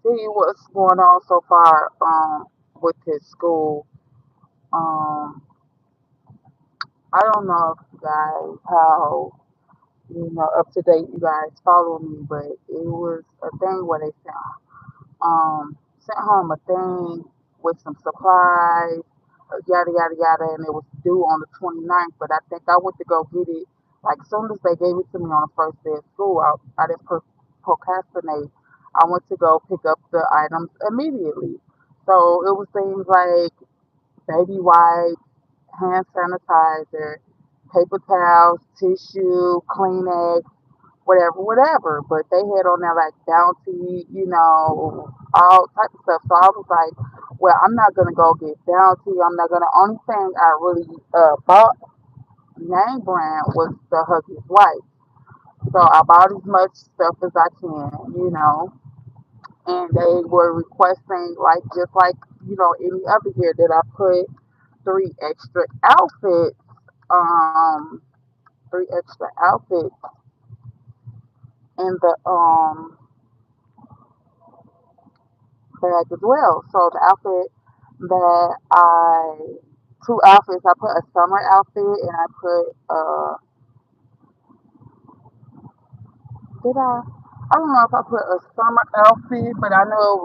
see what's going on so far with his school. Um, I don't know if you guys how up to date you guys follow me, but it was a thing where they sent home a thing with some supplies, yada yada yada, and it was due on the 29th. But I think I went to go get it like soon as they gave it to me on the first day of school. I didn't procrastinate. I went to go pick up the items immediately. So it was things like baby wipes, hand sanitizer, paper towels, tissue, Kleenex, whatever, whatever. But they had on there like Bounty, all type of stuff. So I was like, well, I'm not gonna go get Bounty. I'm not gonna. Only thing I really bought name brand was the Huggies White. So I bought as much stuff as I can. And they were requesting like just like any other year that I put three extra outfits, um, three extra outfits in the bag as well. So the outfit that two outfits, I put a summer outfit and I put, did I don't know if I put a summer outfit, but I know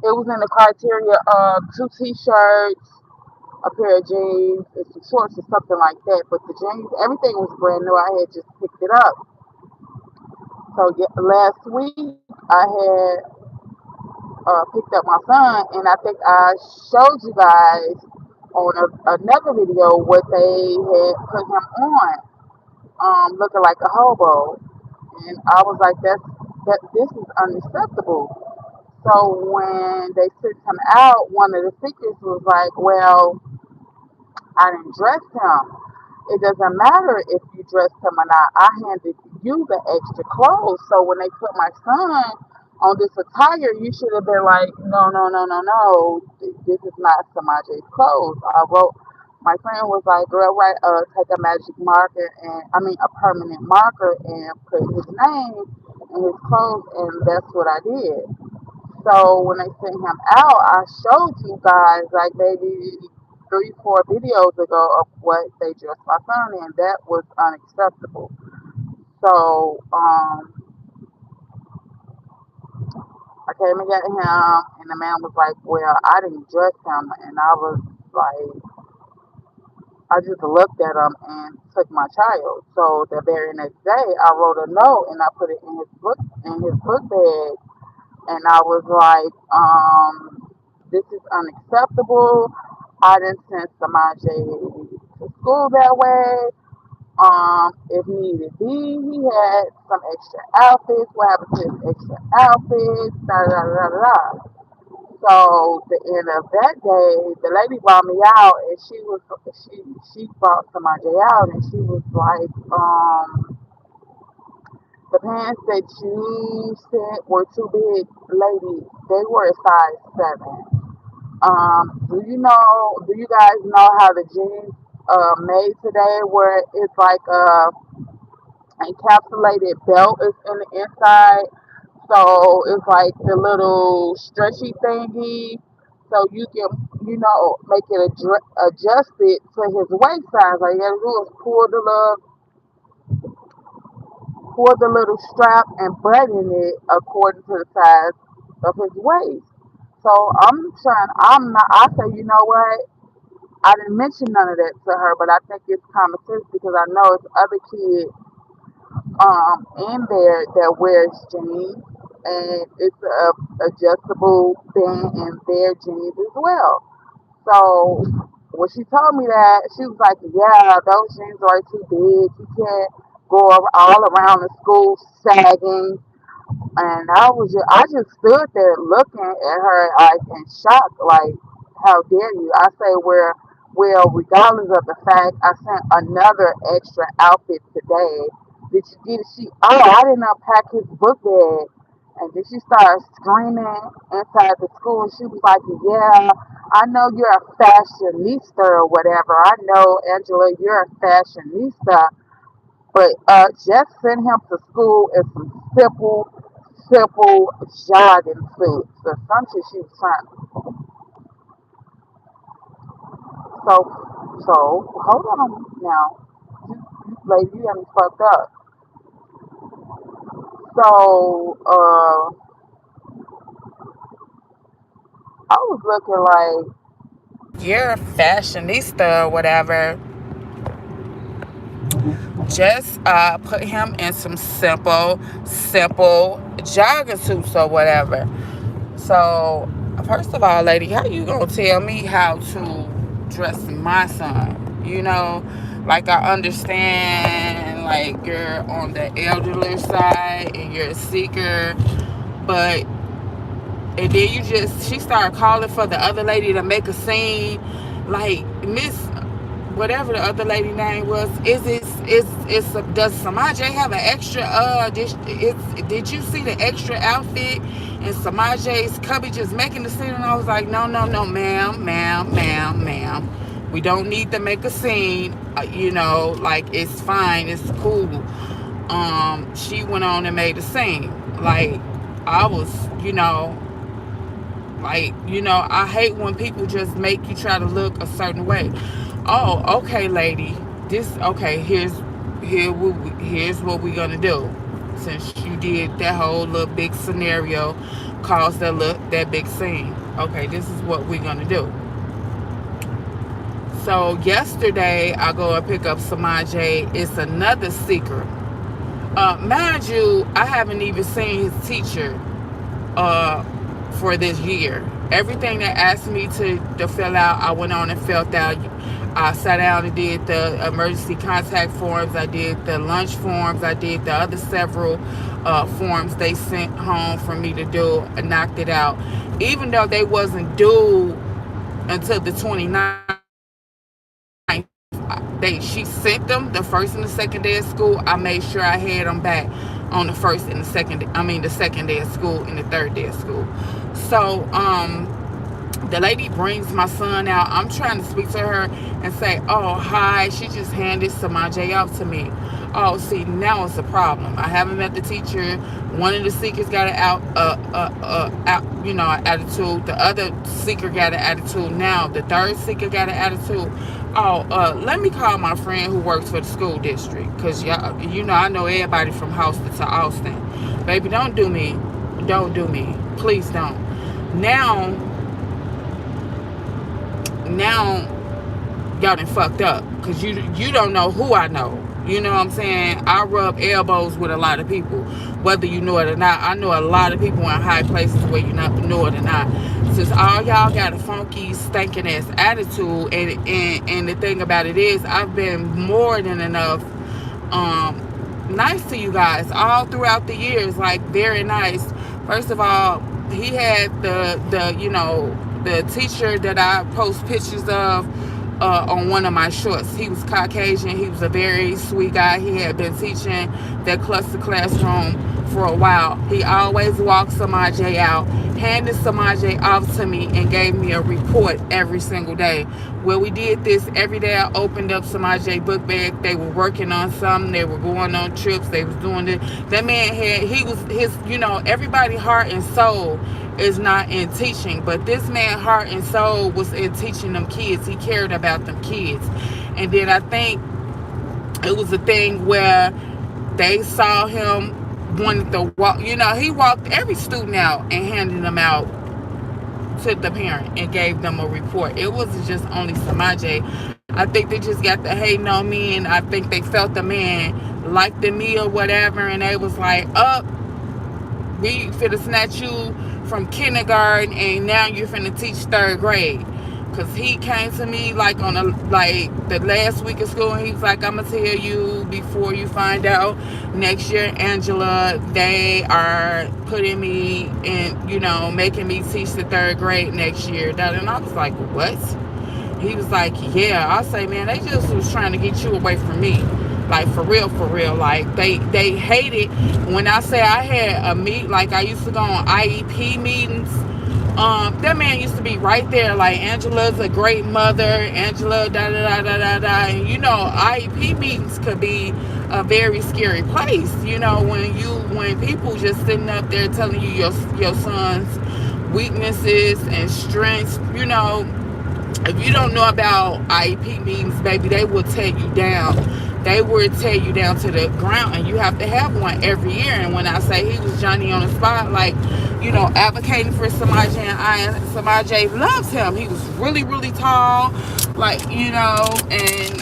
it was in the criteria of two t-shirts, a pair of jeans, and some shorts or something like that. But the jeans, everything was brand new. I had just picked it up. So yeah, last week I had picked up my son, and I think I showed you guys on another video what they had put him on, looking like a hobo, and I was like, that this is unacceptable. So when they sent him out, one of the secrets was like, well, I didn't dress him. It doesn't matter if you dressed him or not. I handed you the extra clothes. So when they put my son on this attire, you should have been like, no, no, no, no, no. This is not Samaje's clothes. I wrote. My friend was like, girl, right, take a magic marker and I mean a permanent marker and put his name and his clothes, and that's what I did. So when they sent him out, I showed you guys like maybe 3, 4 videos ago of what they dressed my son in. That was unacceptable. So I came and got him, and the man was like, "Well, I didn't dress him," and I was like, I just looked at him and took my child. So the very next day, I wrote a note and I put it in his book bag, and I was like, this is unacceptable. I didn't send Samaje to school that way. If needed be, he had some extra outfits. What happened to his extra outfits? Da da da da da. So the end of that day, the lady brought me out, and she brought Samaje out, and she was like, the pants that you sent were too big, lady. They were a size 7. Do you guys know how the jeans made today where it's like a encapsulated belt is in the inside? So it's like the little stretchy thingy. So you can, make it adjusted to his waist size. All you gotta do is pull the little strap and button it according to the size of his waist. So I'm not, I say, you know what? I didn't mention none of that to her, but I think it's common sense because I know it's other kids in there that wears jeans, and it's a adjustable thing in their jeans as well. So when she told me that, she was like, "Yeah, those jeans are too big. You can't go all around the school sagging." And I just stood there looking at her like in shock, like, how dare you? I say, well, regardless of the fact, I sent another extra outfit today. Did you get it? I didn't unpack his book bag. And then she started screaming inside the school. She was like, yeah, I know you're a fashionista or whatever. I know, Angela, you're a fashionista. But just send him to school in some simple simple jogging suits or something she was trying. So hold on now, lady, you got me fucked up. So I was looking like You're a fashionista or whatever. Just put him in some simple jogging suits or whatever. So, first of all, lady, how you gonna tell me how to dress my son? Like I understand, like you're on the elderly side and you're a seeker, but and then she started calling for the other lady to make a scene, like Miss whatever the other lady name was. Does Samaj have an extra did you see the extra outfit in Samaj's cubby just making the scene? And I was like, no, ma'am, we don't need to make a scene. Like it's fine, it's cool. She went on and made a scene. Like I was, I hate when people just make you try to look a certain way. Oh, okay, lady. Here's what we're gonna do. Since you did that whole little big scenario, caused that big scene. Okay, this is what we're gonna do. So yesterday I go and pick up Samaj. It's another seeker. Mind you, I haven't even seen his teacher uh, for this year. Everything they asked me to fill out, I went on and filled out. I sat down and did the emergency contact forms. I did the lunch forms. I did the other several forms they sent home for me to do. I knocked it out. Even though they wasn't due until the 29th, she sent them the first and the second day of school. I made sure I had them back on the first and the second. The second day of school and the third day of school. So the lady brings my son out. I'm trying to speak to her and say, "Oh, hi." She just handed Samaj off to me. Oh, see, now it's a problem. I haven't met the teacher. One of the seekers got an attitude. The other seeker got an attitude. Now the third seeker got an attitude. Oh, let me call my friend who works for the school district, cause y'all, I know everybody from Houston to Austin. Baby, don't do me. Don't do me. Please don't. Now y'all done fucked up, because you don't know who I know. You know what I'm saying? I rub elbows with a lot of people, whether you know it or not. I know a lot of people in high places where you not know it or not. Since all y'all got a funky, stinking ass attitude, and the thing about it is, I've been more than enough nice to you guys all throughout the years, like very nice. First of all, he had the teacher that I post pictures of on one of my shorts. He was Caucasian. He was a very sweet guy. He had been teaching that cluster classroom for a while. He always walked Samaj out, handed Samaj off to me, and gave me a report every single day. Well, we did this every day. I opened up Samaj book bag. They were working on something. They were going on trips. They was doing it. That man everybody heart and soul is not in teaching, but this man heart and soul was in teaching them kids. He cared about them kids. And then I think it was a thing where they saw him wanted to walk. He walked every student out and handed them out to the parent and gave them a report. It wasn't just only Samaje. I think they just got the hating on me, and I think they felt the man liked me or whatever, and they was like, up, we finna snatch you from kindergarten, and now you're finna teach third grade. Cause he came to me like the last week of school, and he was like, "I'm gonna tell you before you find out. Next year, Angela, they are putting me in, making me teach the third grade next year." And I was like, "What?" He was like, "Yeah." I say, "Man, they just was trying to get you away from me." Like for real. Like they hated when I say I had a meet. Like I used to go on IEP meetings. That man used to be right there, like, Angela's a great mother, Angela, da da da da da da. And IEP meetings could be a very scary place. When people just sitting up there telling you your son's weaknesses and strengths. If you don't know about IEP meetings, baby, they will tear you down. They will tear you down to the ground, and you have to have one every year. And when I say he was Johnny on the spot, like, advocating for Samaj, and Samaj loves him. He was really, really tall, like, and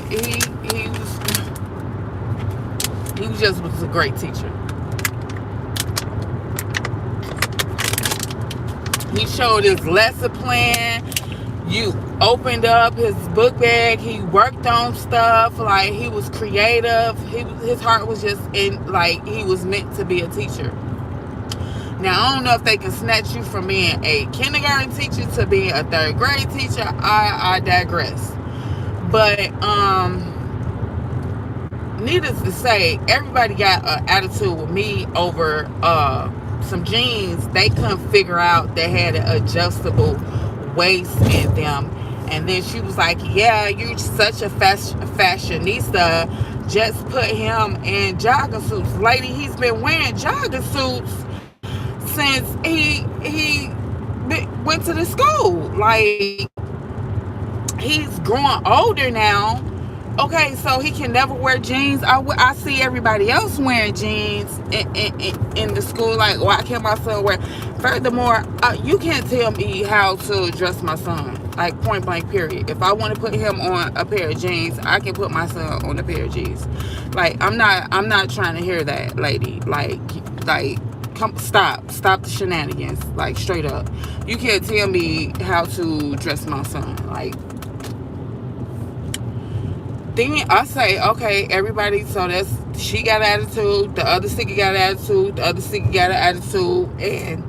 he just was a great teacher. He showed his lesson plan. You opened up his book bag. He worked on stuff. Like, he was creative. His heart was just in, like, he was meant to be a teacher. Now, I don't know if they can snatch you from being a kindergarten teacher to being a third grade teacher. I digress. But needless to say, everybody got an attitude with me over some jeans they couldn't figure out that had an adjustable waist in them. And then she was like, yeah, you're such a fashionista, just put him in jogging suits. Lady, he's been wearing jogging suits since he went to the school. Like, he's growing older now. Okay, so he can never wear jeans. I see everybody else wearing jeans in the school. Like, why can't my son wear? Furthermore, you can't tell me how to dress my son. Like, point blank, period. If I want to put him on a pair of jeans, I can put my son on a pair of jeans. Like, I'm not trying to hear that, lady. Like, come, stop the shenanigans. Like, straight up, you can't tell me how to dress my son. Like, then I say, okay, everybody, so she got an attitude, the other sticky got an attitude, the other sticky got an attitude, and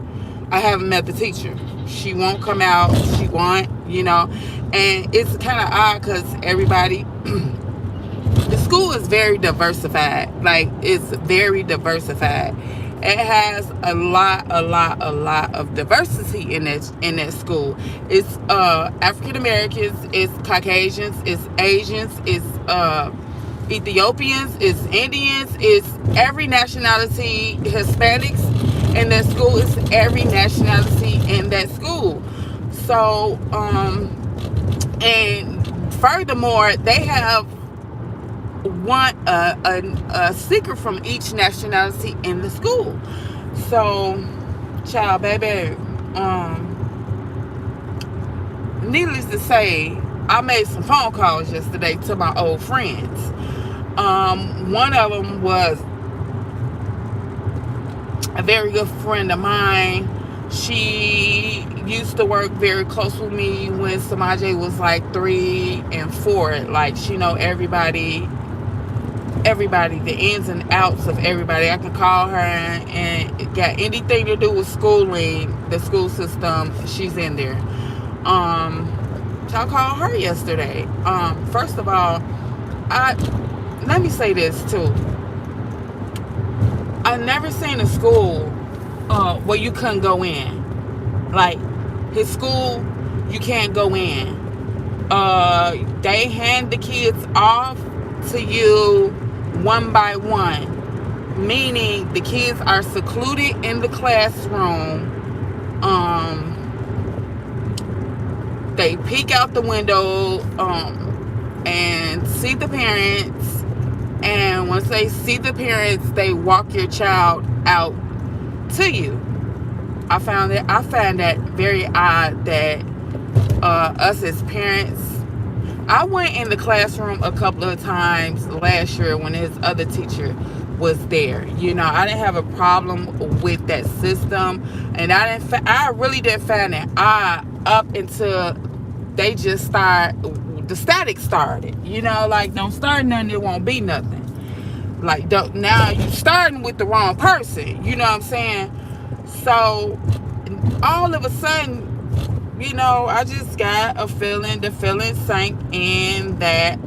I haven't met the teacher. She won't come out, she won't, and it's kind of odd because everybody, the school is very diversified. Like, it's very diversified. It has a lot of diversity in that school. It's African Americans, it's Caucasians, it's Asians, it's Ethiopians, it's Indians, it's every nationality. Hispanics in that school, it's every nationality in that school. So and furthermore, they have a secret from each nationality in the school. So, child, baby, needless to say, I made some phone calls yesterday to my old friends. One of them was a very good friend of mine. She used to work very close with me when Samaje was like 3 and 4. Like, she know everybody, the ins and outs of everybody. I can call her and it got anything to do with schooling, the school system, she's in there. So I called her yesterday. First of all, let me say this too. I never seen a school where you couldn't go in. Like, his school, you can't go in. They hand the kids off to you one by one, meaning the kids are secluded in the classroom. They peek out the window and see the parents, and once they see the parents, they walk your child out to you. I find that very odd that us as parents. I went in the classroom a couple of times last year when his other teacher was there. I didn't have a problem with that system, and I really didn't find it odd up until they just the static started. Like, don't start nothing, it won't be nothing. Like, now you starting with the wrong person. You know what I'm saying? So all of a sudden, I just got a feeling, the feeling sank in that,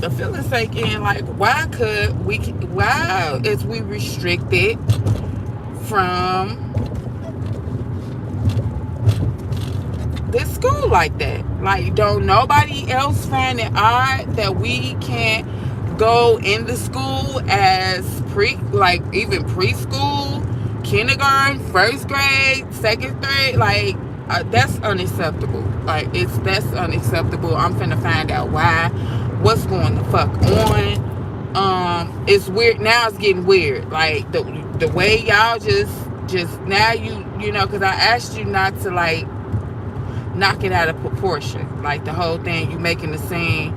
the feeling sank in, like, why is we restricted from this school like that. Like, don't nobody else find it odd that we can't go into school as like even preschool, kindergarten, first grade, second grade? Like, that's unacceptable. Like, that's unacceptable. I'm finna find out why. What's going the fuck on? It's weird now. It's getting weird. Like, the way y'all just now, you know, because I asked you not to, like, knock it out of proportion. Like, the whole thing, you making the scene.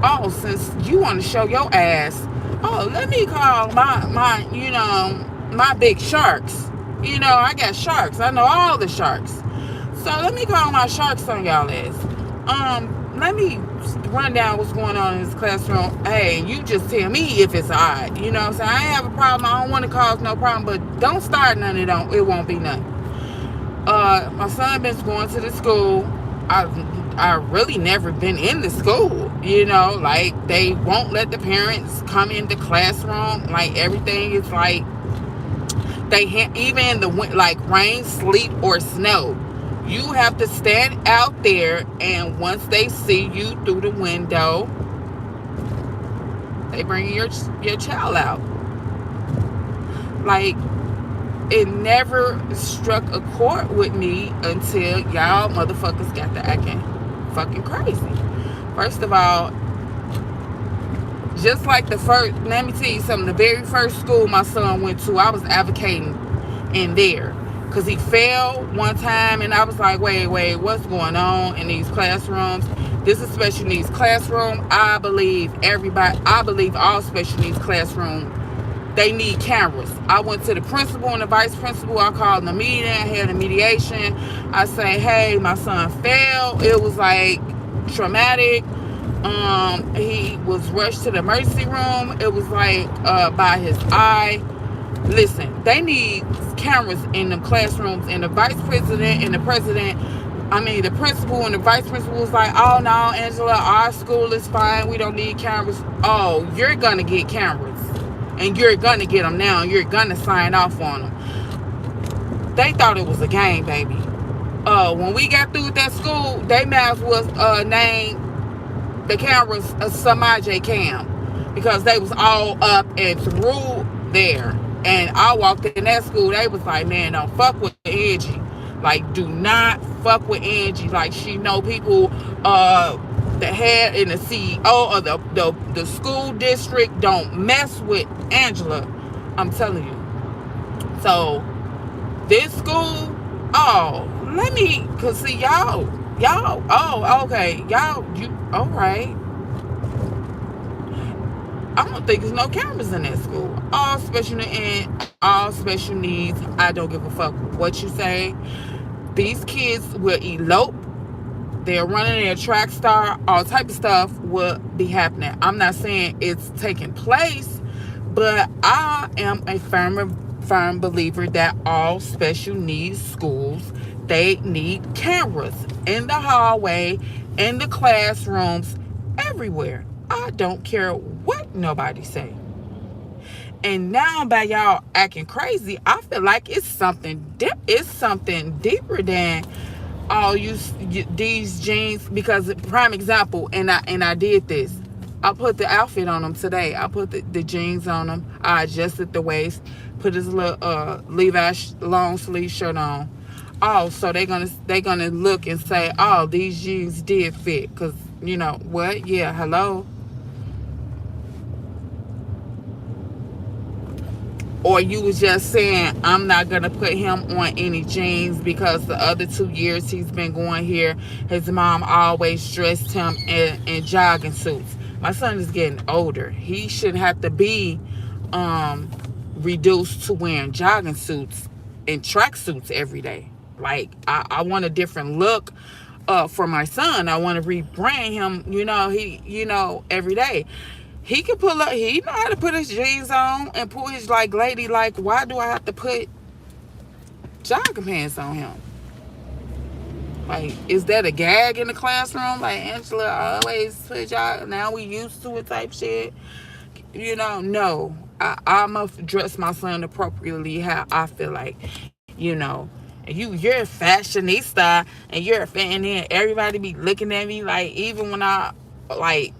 Oh, since you want to show your ass, oh, let me call my you know, my big sharks. You know, I got sharks. I know all the sharks. So let me call my sharks on y'all ass. Let me run down what's going on in this classroom. Hey, you just tell me if it's odd. You know what I'm saying? I ain't have a problem. I don't want to cause no problem, but don't start none. It won't be none. My son been going to the school. I really never been in the school. You know, like, they won't let the parents come in the classroom. Like, everything is like even in the like rain, sleet, or snow. You have to stand out there, and once they see you through the window, they bring your child out. Like, it never struck a chord with me until y'all motherfuckers got to acting fucking crazy. First of all, just like let me tell you something, the very first school my son went to, I was advocating in there. Because he fell one time, and I was like, wait, what's going on in these classrooms? This is special needs classroom. I believe all special needs classrooms, they need cameras. I went to the principal and the vice principal. I called the meeting, had a mediation. I say, hey, my son fell. It was like traumatic. He was rushed to the emergency room. It was like by his eye. Listen, they need cameras in the classrooms, and the vice president and the the principal and the vice principal was like, oh no, Angela, our school is fine. We don't need cameras. Oh, you're going to get cameras, and you're going to get them now, and you're going to sign off on them. They thought it was a game, baby. When we got through with that school, they might as well name the cameras a Samaje Cam, because they was all up and through there. And I walked in that school, they was like, man, don't fuck with Angie. Like, do not fuck with Angie. Like, she know people, the head and the CEO of the school district, don't mess with Angela. I'm telling you. So, this school, cause see, y'all, oh, okay, y'all, all right. I don't think there's no cameras in that school. All special needs. I don't give a fuck what you say. These kids will elope. They're running their track star. All type of stuff will be happening. I'm not saying it's taking place, but I am a firm believer that all special needs schools, they need cameras in the hallway, in the classrooms, everywhere. I don't care what nobody say. And now, by y'all acting crazy, I feel like it's something deeper than all these jeans. Because prime example, and I did this. I put the outfit on them today. I put the jeans on them. I adjusted the waist, put this little Levi long sleeve shirt on. Oh, so they're gonna look and say, oh, these jeans did fit. Cause you know what? Yeah, hello. Or you was just saying, I'm not going to put him on any jeans because the other 2 years he's been going here, his mom always dressed him in jogging suits. My son is getting older. He shouldn't have to be reduced to wearing jogging suits and track suits every day. Like, I want a different look for my son. I want to rebrand him, every day. He can pull up. He know how to put his jeans on and pull his lady. Like, why do I have to put jogging pants on him? Like, is that a gag in the classroom? Like, Angela always put jogging. Now we used to it type shit. No. I'm gonna dress my son appropriately how I feel like. and you're a fashionista, and you're a fan, and then everybody be looking at me like, even when I like,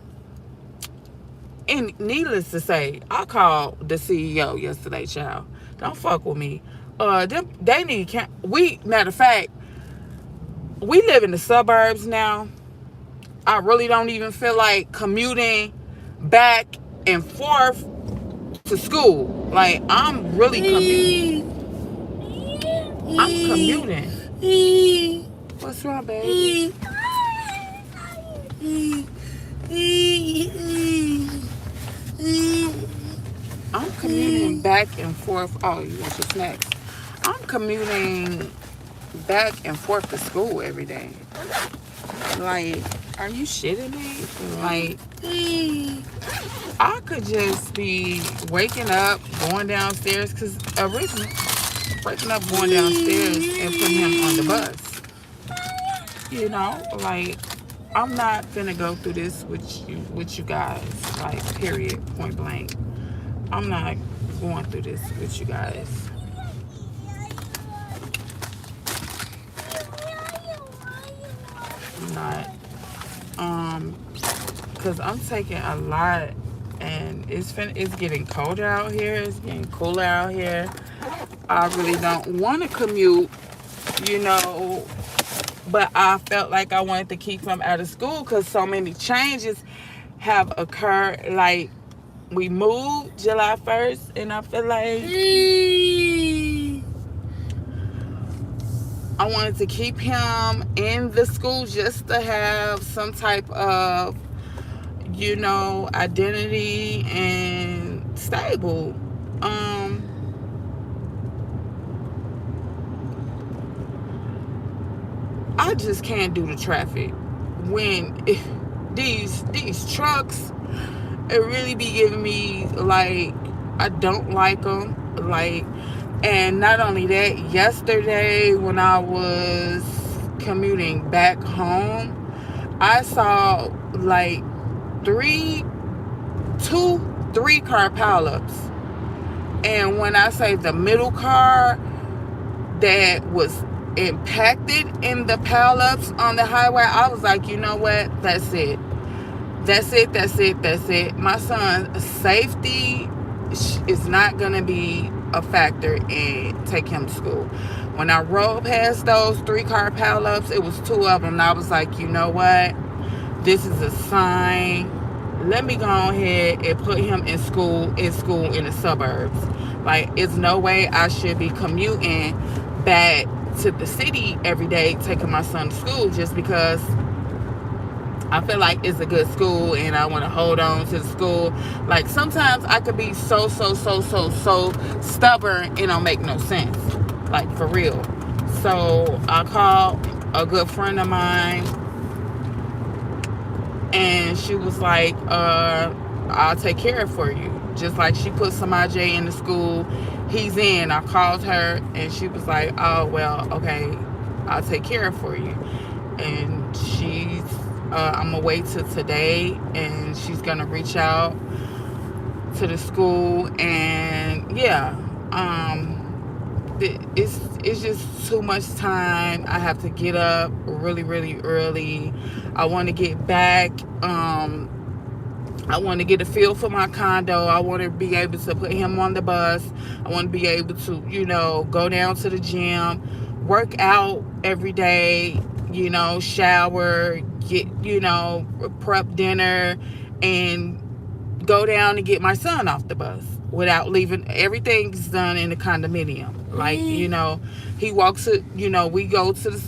and needless to say, I called the CEO yesterday, child. Don't fuck with me. They need we matter of fact, we live in the suburbs now. I really don't even feel like commuting back and forth to school. Like, I'm really commuting. I'm commuting. What's wrong, baby? I'm commuting back and forth. Oh, you want your snacks? I'm commuting back and forth to school every day. Like, are you shitting me? Like, I could just be waking up, going downstairs, because originally, waking up, going downstairs, and putting him on the bus. You know, like, I'm not finna go through this with you guys. Like, period, point blank. I'm not going through this with you guys. I'm not. Cause I'm taking a lot, and it's getting colder out here. It's getting cooler out here. I really don't want to commute, you know, but I felt like I wanted to keep him out of school because so many changes have occurred. Like, we moved July 1st, and I feel like I wanted to keep him in the school just to have some type of, you know, identity and stable. I just can't do the traffic when these trucks, it really be giving me like, I don't like them. Like, and not only that, yesterday when I was commuting back home, I saw like three, two, 3 car pileups. And when I say the middle car that was impacted in the pileups on the highway, I was like, you know what? That's it. That's it. That's it. That's it. My son's safety is not going to be a factor in take him to school. When I rode past those 3 car pileups, it was 2 of them. And I was like, you know what? This is a sign. Let me go ahead and put him in school in the suburbs. Like, it's no way I should be commuting back to the city every day taking my son to school just because I feel like it's a good school and I want to hold on to the school. Like, sometimes I could be so stubborn, it don't make no sense. Like, for real. So I called a good friend of mine, and she was like, I'll take care of it for you. Just like she put Samaj in the school he's in. I called her, and she was like, oh, well, okay, I'll take care of it for you. And I'm going to wait till today, and she's going to reach out to the school. And yeah, it's just too much time. I have to get up really early. I want to get back. I want to get a feel for my condo. I want to be able to put him on the bus. I want to be able to, you know, go down to the gym, work out every day, you know, shower, get, you know, prep dinner, and go down and get my son off the bus without leaving. Everything's done in the condominium. Like, you know, he walks it, you know, we go to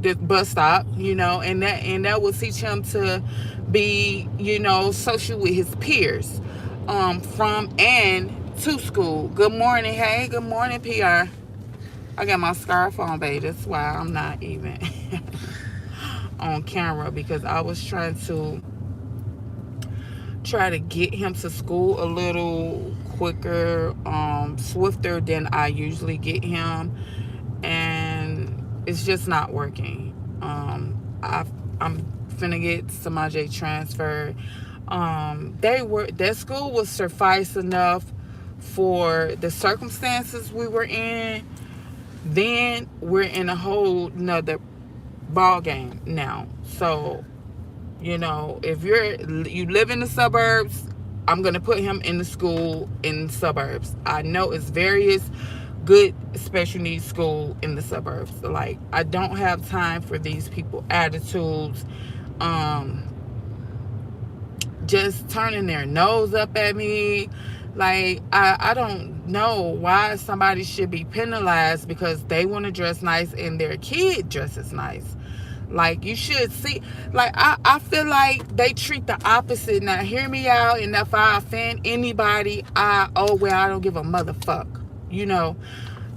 the bus stop, you know, and that will teach him to be, you know, social with his peers, from and to school. Good morning. Hey, good morning, PR. I got my scarf on, baby. That's why I'm not even on camera, because I was trying to get him to school a little quicker, swifter than I usually get him, and it's just not working. I'm finna get Samaj transferred. That school was suffice enough for the circumstances we were in, then we're in a whole nother ball game now. So, if you live in the suburbs, I'm gonna put him in the school in the suburbs. I know it's various good special needs school in the suburbs. Like, I don't have time for these people attitudes, um just turning their nose up at me. Like, I don't know why somebody should be penalized because they want to dress nice and their kid dresses nice. Like, you should see, like, I feel like they treat the opposite. Now, hear me out, and if I offend anybody, I don't give a motherfuck. You know,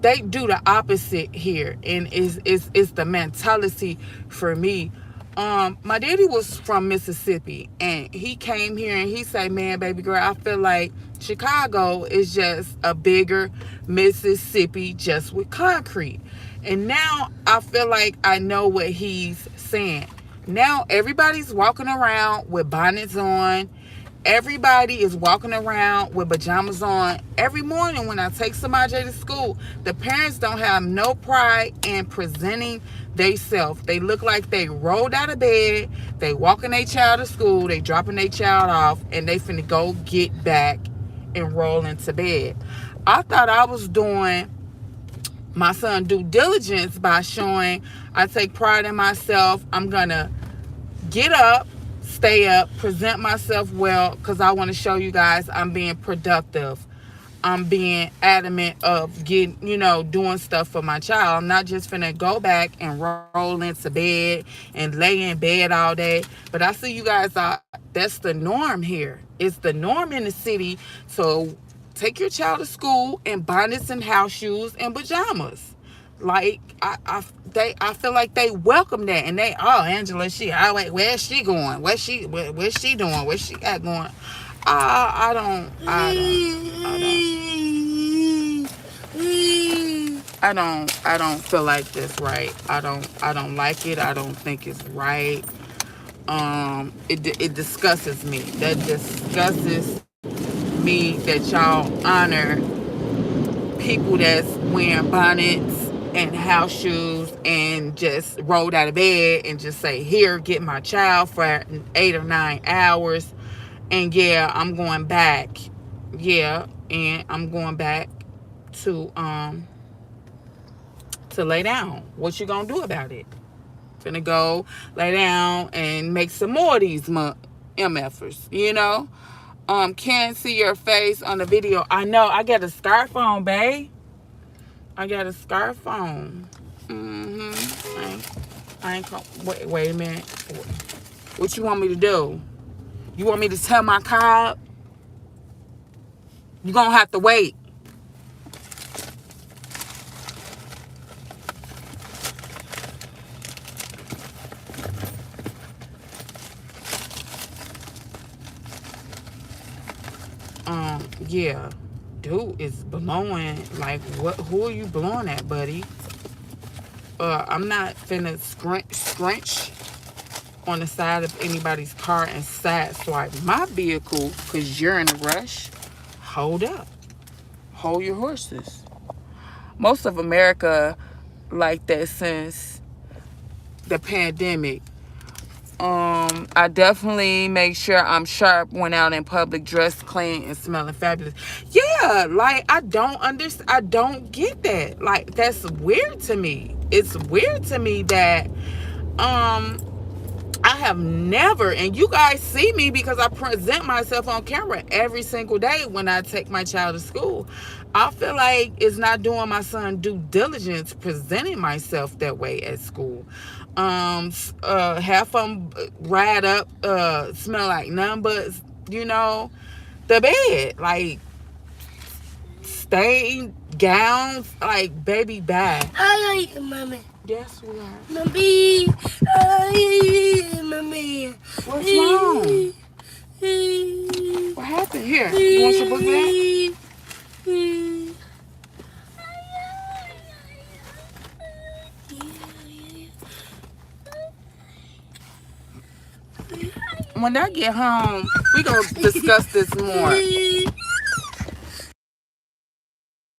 they do the opposite here, and it's the mentality for me. My daddy was from Mississippi, and he came here and he said, "Man, baby girl, I feel like Chicago is just a bigger Mississippi, just with concrete." And now I feel like I know what he's saying. Now everybody's walking around with bonnets on. Everybody is walking around with pajamas on. Every morning when I take somebody to school, the parents don't have no pride in presenting themselves. They look like they rolled out of bed, they walking their child to school, they dropping their child off, and they finna go get back and roll into bed. I thought I was doing my son due diligence by showing I take pride in myself. I'm gonna get up, stay up, present myself well, because I want to show you guys I'm being productive. I'm being adamant of getting, doing stuff for my child. I'm not just finna go back and roll into bed and lay in bed all day. But I see you guys are, that's the norm here. It's the norm in the city. So take your child to school in bonnets and house shoes and pajamas. Like, I feel like they welcome that, and Angela, where's she going? What's she doing? What's she got going? I don't feel like this right. I don't like it. I don't think it's right. It disgusts me. That disgusts me that y'all honor people that's wearing bonnets and house shoes and just rolled out of bed and just say, "Here, get my child for 8 or 9 hours." And yeah, I'm going back. Yeah, and I'm going back to lay down. What you gonna do about it? Finna go lay down and make some more of these MFers, Can't see your face on the video. I know, I got a scarf on, babe. I got a scarf on. I ain't wait a minute. What you want me to do? You want me to tell my cop? You gonna have to wait. Yeah. Dude is blowing. Like, what? Who are you blowing at, buddy? I'm not finna scrunch on the side of anybody's car and side swipe my vehicle because you're in a rush. Hold up. Hold your horses. Most of America like that since the pandemic. I definitely make sure I'm sharp when out in public, dressed clean and smelling fabulous. Yeah, like, I don't understand. I don't get that. Like, that's weird to me. It's weird to me that I have never, and you guys see me because I present myself on camera every single day when I take my child to school. I feel like it's not doing my son due diligence presenting myself that way at school. Half of them ride up, smell like none but, the bed. Like, stain, gowns, like, baby, bye. I like mommy. Yes, we are. Mommy. Mommy. What's wrong? What happened? Here, you want your book back? When I get home, we gonna discuss this more.